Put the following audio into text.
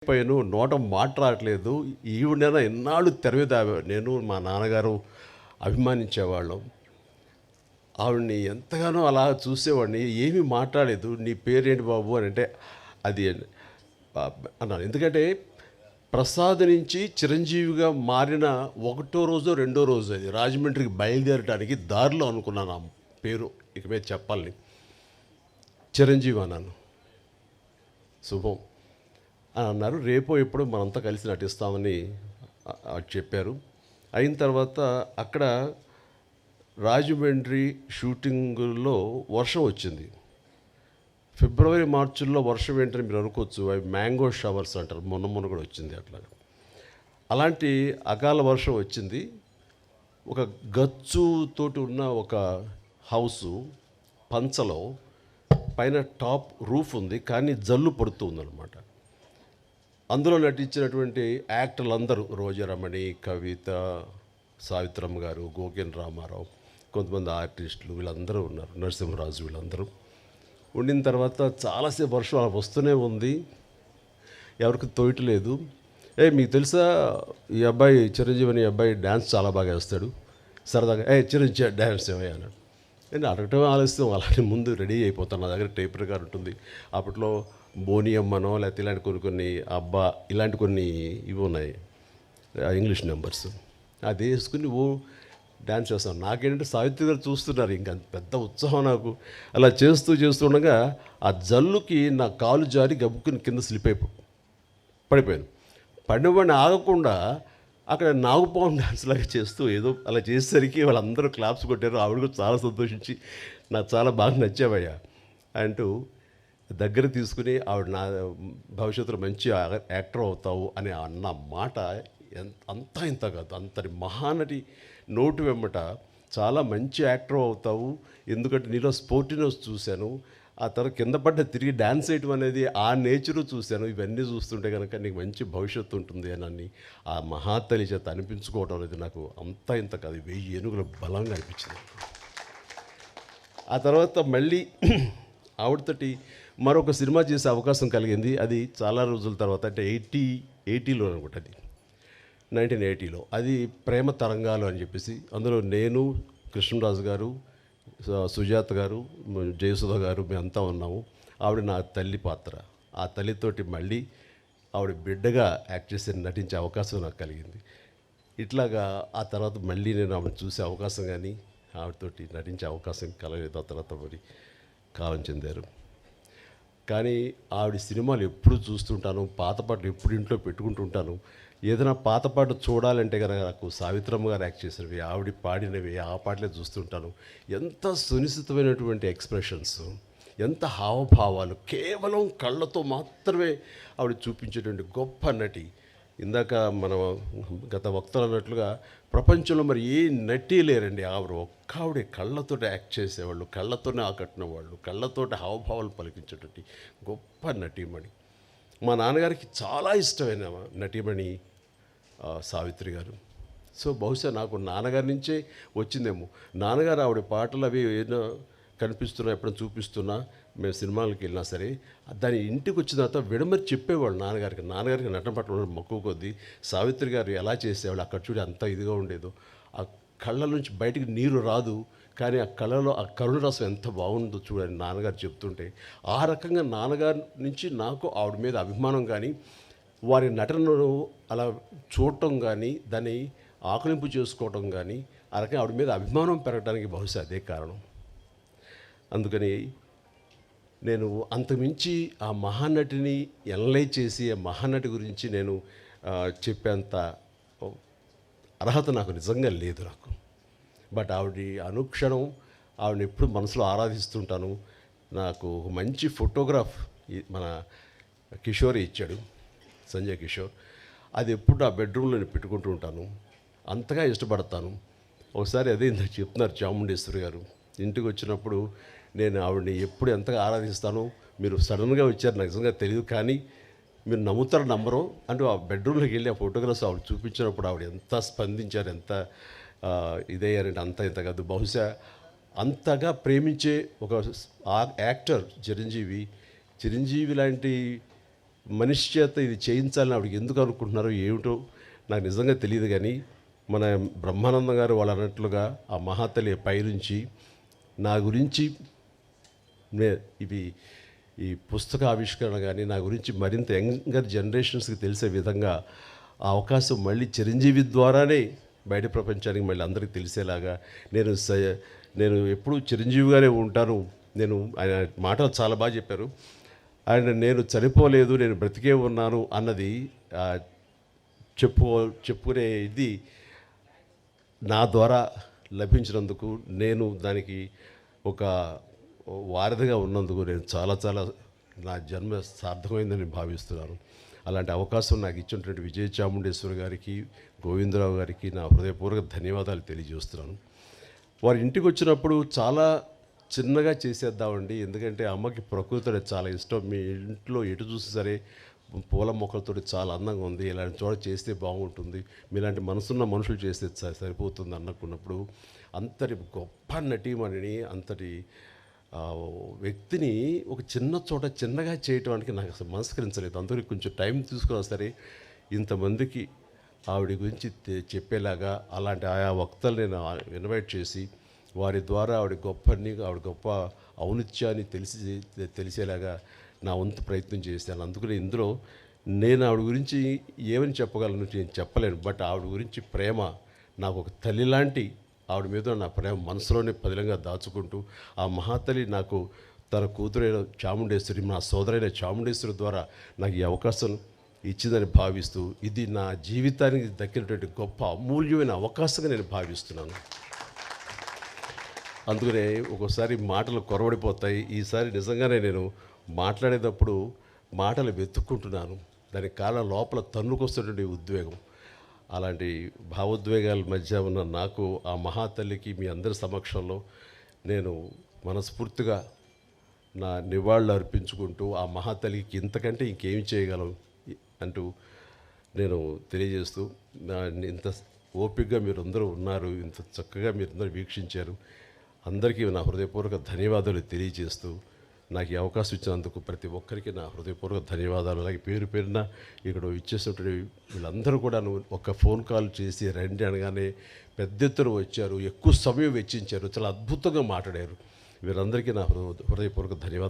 పోయాను, నోట మాట రావట్లేదు. ఈవిడైనా ఎన్నాళ్ళు తెర మీద నేను మా నాన్నగారు అభిమానించేవాళ్ళం. ఆవిడని ఎంతగానో అలా చూసేవాడిని. ఏమీ మాట్లాడలేదు. నీ పేరేంటి బాబు అని అంటే అది అన్నాను. ఎందుకంటే ప్రసాద్ నుంచి చిరంజీవిగా మారిన ఒకటో రోజో రెండో రోజు అది రాజమండ్రికి బయలుదేరడానికి దారిలో అనుకున్నాను ఆ పేరు ఇక మీద చెప్పాలని. చిరంజీవి అన్నాను. శుభం అని అన్నారు. రేపో ఎప్పుడు మనంతా కలిసి నటిస్తామని చెప్పారు. అయిన తర్వాత అక్కడ రాజమండ్రి షూటింగుల్లో వర్షం వచ్చింది. ఫిబ్రవరి మార్చిల్లో వర్షం ఏంటని మీరు అనుకోవచ్చు. అవి మ్యాంగో షవర్స్ అంటారు. మొన్న కూడా వచ్చింది అట్లా. అలాంటి అకాల వర్షం వచ్చింది. ఒక గచ్చుతోటి ఉన్న ఒక హౌసు పంచలో పైన టాప్ రూఫ్ ఉంది, కానీ జల్లు పడుతుందన్నమాట. అందులో నటించినటువంటి యాక్టర్లు అందరూ రోజారమణి, కవిత, సావిత్రమ్మ గారు, గోకెన్ రామారావు, కొంతమంది ఆర్టిస్టులు వీళ్ళందరూ ఉన్నారు, నరసింహరాజు వీళ్ళందరూ ఉండిన తర్వాత చాలాసేపు వర్షం అలా వస్తూనే ఉంది. ఎవరికి తోయట్లేదు. మీకు తెలుసా ఈ అబ్బాయి చిరంజీవి అని అబ్బాయి డ్యాన్స్ చాలా బాగా వేస్తాడు, సరదాగా చిరంజీవి డ్యాన్స్ ఏమయ్యా అన్నాడు. నేను అడగటం ఆలస్యం, అలాంటి ముందు రెడీ అయిపోతాను. నా దగ్గర టేప్ రికార్డ్ ఉంటుంది. అప్పట్లో బోనియమ్మనో లేకపోతే ఇలాంటి కొన్ని అబ్బా ఇలాంటి కొన్ని ఇవి ఉన్నాయి, ఇంగ్లీష్ నెంబర్స్. అది వేసుకుని డ్యాన్స్ చేస్తాను. నాకేంటంటే సావిత్రి గారు చూస్తున్నారు, ఇంకా పెద్ద ఉత్సాహం నాకు. అలా చేస్తుండగా ఆ జల్లుకి నా కాలు జారి గబుక్కుని కింద స్లిప్ పడిపోయాను. పడినవాడిని ఆగకుండా అక్కడ నాగుపాము డ్యాన్స్ లాగా చేస్తూ ఏదో అలా చేసేసరికి వాళ్ళందరూ క్లాప్స్ కొట్టారు. ఆవిడ కూడా చాలా సంతోషించి నాకు చాలా బాగా నచ్చావయ్యా అంటూ దగ్గర తీసుకుని ఆవిడ నా భవిష్యత్తులో మంచి యాక్టర్ అవుతావు అని అన్న మాట అంతా ఇంత కాదు. అంతటి మహానటి నోటు వెంబట చాలా మంచి యాక్టర్ అవుతావు, ఎందుకంటే నీలో స్పోర్టినెస్ చూశాను, ఆ తర్వాత కింద పడ్డ తిరిగి డ్యాన్స్ వేయటం అనేది ఆ నేచరు చూశాను. ఇవన్నీ చూస్తుంటే కనుక నీకు మంచి భవిష్యత్తు ఉంటుంది అని ఆ మహాతల్లి చేత అనిపించుకోవడం అనేది నాకు అంతా ఇంత కాదు, 1000 ఏనుగుల బలంగా అనిపించింది. ఆ తర్వాత మళ్ళీ ఆవిడతోటి మరొక సినిమా చేసే అవకాశం కలిగింది. అది చాలా రోజుల తర్వాత, అంటే 80లో అనుకుంటా, అది 1980లో. అది ప్రేమ తరంగాలు అని చెప్పేసి, అందులో నేను, కృష్ణరాజు గారు, సుజాత గారు, జయసుధ గారు మేమంతా ఉన్నాము. ఆవిడ నా తల్లి పాత్ర. ఆ తల్లితోటి మళ్ళీ ఆవిడ బిడ్డగా యాక్ట్ చేసి నటించే అవకాశం నాకు కలిగింది. ఇట్లాగా ఆ తర్వాత మళ్ళీ నేను ఆవిడ చూసే అవకాశం కానీ ఆవిడతోటి నటించే అవకాశం కలగలేదు. ఆ తర్వాత మరి కాలం చెందారు. కానీ ఆవిడ సినిమాలు ఎప్పుడు చూస్తుంటాను, పాత పాటలు ఎప్పుడు ఇంట్లో పెట్టుకుంటుంటాను. ఏదైనా పాత పాట చూడాలంటే కనుక నాకు సావిత్రమ్మ గారు యాక్ట్ చేసినవి, ఆవిడ పాడినవి, ఆ పాటలే చూస్తుంటాను. ఎంత సునిశ్చితమైనటువంటి ఎక్స్ప్రెషన్స్, ఎంత హావభావాలు, కేవలం కళ్ళతో మాత్రమే ఆవిడ చూపించేటువంటి గొప్ప నటి. ఇందాక మనం గత వక్తలు అన్నట్లుగా ప్రపంచంలో మరి ఏ నటి లేరండి. ఆవిడే కళ్ళతో యాక్ట్ చేసేవాళ్ళు, కళ్ళతోనే ఆకట్టిన వాళ్ళు, కళ్ళతోటి హావభావాలు పలికించేటువంటి గొప్ప నటీమణి. మా నాన్నగారికి చాలా ఇష్టమైన నటీమణి సావిత్రి గారు. సో బహుశా నాకు నాన్నగారి నుంచే వచ్చిందేమో. నాన్నగారు ఆవిడ పాటలు అవి ఏదో కనిపిస్తున్నా, ఎప్పుడైనా చూపిస్తున్నా, మేము సినిమాలకు వెళ్ళినా సరే దాని ఇంటికి వచ్చిన తర్వాత విడమరి చెప్పేవాళ్ళు నాన్నగారికి నటన పట్ల మక్కువ కొద్దీ. సావిత్రి గారు ఎలా చేసేవాళ్ళు, అక్కడ చూడి అంత ఇదిగా ఉండేదో, ఆ కళ్ళ నుంచి బయటికి నీరు రాదు, కానీ ఆ కళలో ఆ కరుణ రసం ఎంత బాగుందో చూడని నాన్నగారు చెప్తుంటే, ఆ రకంగా నాన్నగారి నుంచి నాకు ఆవిడ మీద అభిమానం కానీ, వారి నటనను అలా చూడటం కానీ, దాన్ని ఆకలింపు చేసుకోవటం కానీ, ఆ రకంగా ఆవిడ మీద అభిమానం పెరగడానికి బహుశా అదే కారణం. అందుకని నేను అంతకుమించి ఆ మహానటిని ఎనలైజ్ చేసి ఆ మహానటి గురించి నేను చెప్పేంత అర్హత నాకు నిజంగా లేదు నాకు. బట్ ఆవిడ అనుక్షణం ఆవిడని ఎప్పుడు మనసులో ఆరాధిస్తుంటాను. నాకు ఒక మంచి ఫోటోగ్రాఫ్ మన కిషోర్ ఇచ్చాడు, సంజయ్ కిషోర్. అది ఎప్పుడు నా బెడ్రూమ్లో నేను పెట్టుకుంటూ ఉంటాను, అంతగా ఇష్టపడతాను. ఒకసారి అదే ఇందాక చెప్తున్నారు చాముండేశ్వరి గారు, ఇంటికి వచ్చినప్పుడు నేను ఆవిడని ఎప్పుడు ఎంతగా ఆరాధిస్తానో, మీరు సడన్గా వచ్చారు నాకు నిజంగా తెలియదు, కానీ మీరు నమ్ముతారు నమ్మరు అంటూ ఆ బెడ్రూమ్లోకి వెళ్ళి ఆ ఫోటోగ్రాఫ్స్ ఆవిడ చూపించినప్పుడు ఆవిడ ఎంత స్పందించారు, ఎంత ఇదయ్యారంటే అంత ఇంత కాదు. బహుశా అంతగా ప్రేమించే ఒక యాక్టర్ చిరంజీవి లాంటి మనిషి చేత ఇది చేయించాలని ఆవిడకి ఎందుకు అనుకుంటున్నారో ఏమిటో నాకు నిజంగా తెలియదు. కానీ మన బ్రహ్మానందం గారు వాళ్ళు అన్నట్లుగా ఆ మహాతల్లి పైనుంచి నా గురించి ఇవి ఈ పుస్తక ఆవిష్కరణ కానీ నా గురించి మరింత యంగర్ జనరేషన్స్కి తెలిసే విధంగా ఆ అవకాశం మళ్ళీ చిరంజీవి ద్వారానే బయట ప్రపంచానికి మళ్ళీ అందరికీ తెలిసేలాగా నేను ఎప్పుడూ చిరంజీవిగానే ఉంటాను. ఆయన మాటలు చాలా బాగా చెప్పారు. నేను చనిపోలేదు, నేను బ్రతికే ఉన్నాను అన్నది చెప్పుకునే ఇది నా ద్వారా లభించినందుకు, నేను దానికి ఒక వారధిగా ఉన్నందుకు నేను చాలా చాలా నా జన్మ సార్థకమైందని భావిస్తున్నాను. అలాంటి అవకాశం నాకు ఇచ్చినటువంటి విజయ చాముండేశ్వరి గారికి, గోవిందరావు గారికి నా హృదయపూర్వక ధన్యవాదాలు తెలియజేస్తున్నాను. వారి ఇంటికి వచ్చినప్పుడు చాలా చిన్నగా చేసేద్దామండి, ఎందుకంటే అమ్మకి ప్రకృతి చాలా ఇష్టం. మీ ఇంట్లో ఎటు చూసి సరే పూల మొక్కలతో చాలా అందంగా ఉంది, ఇలాంటి చోట చేస్తే బాగుంటుంది, మీలాంటి మనసున్న మనుషులు చేస్తే సరిపోతుంది అనుకున్నప్పుడు అంతటి గొప్ప నటీమణిని, అంతటి వ్యక్తిని ఒక చిన్న చోట చిన్నగా చేయటానికి నాకు అసలు మనస్కరించలేదు. అందుకని కొంచెం టైం తీసుకున్నా సరే ఇంతమందికి ఆవిడ గురించి చెప్పేలాగా అలాంటి ఆయా వక్తలు నేను ఇన్వైట్ చేసి వారి ద్వారా ఆవిడ గొప్ప ఔన్నత్యాన్ని తెలిసేలాగా నా వంతు ప్రయత్నం చేశాను. అందుకని ఇందులో నేను ఆవిడ గురించి ఏమని చెప్పగలను నేను చెప్పలేను. బట్ ఆవిడ గురించి ప్రేమ నాకు ఒక తల్లి లాంటి ఆవిడ మీద నా ప్రేమ మనసులోనే పదిలంగా దాచుకుంటూ ఆ మహాతల్లి నాకు తన కూతురైన చాముండేశ్వరి, నా సోదరైన చాముండేశ్వరి ద్వారా నాకు ఈ అవకాశం ఇచ్చిందని భావిస్తూ ఇది నా జీవితానికి దక్కినటువంటి గొప్ప అమూల్యమైన అవకాశంగా నేను భావిస్తున్నాను. అందుకనే ఒక్కోసారి మాటలు కొరవడిపోతాయి. ఈసారి నిజంగానే నేను మాట్లాడేటప్పుడు మాటలు వెతుక్కుంటున్నాను. దానికి కారణం లోపల తన్నుకొస్తున్నటువంటి ఉద్వేగం. అలాంటి భావోద్వేగాల మధ్య ఉన్న నాకు ఆ మహాతల్లికి మీ అందరి సమక్షంలో నేను మనస్ఫూర్తిగా నా నివాళులు అర్పించుకుంటూ ఆ మహాతల్లికి ఇంతకంటే ఇంకేమి చేయగలం అంటూ నేను తెలియజేస్తూ, ఇంత ఓపికగా మీరందరూ ఉన్నారు, ఇంత చక్కగా మీరందరూ వీక్షించారు, అందరికీ నా హృదయపూర్వక ధన్యవాదాలు తెలియజేస్తూ నాకు ఈ అవకాశం ఇచ్చినందుకు ప్రతి ఒక్కరికి నా హృదయపూర్వక ధన్యవాదాలు. అలాగే పేరు పేరున ఇక్కడ ఇచ్చేసినటువంటి వీళ్ళందరూ కూడా ఒక ఫోన్ కాల్ చేసి రండి అనగానే పెద్ద ఎత్తున వచ్చారు, ఎక్కువ సమయం వెచ్చించారు, చాలా అద్భుతంగా మాట్లాడారు. వీరందరికీ నా హృదయపూర్వక ధన్యవాదాలు.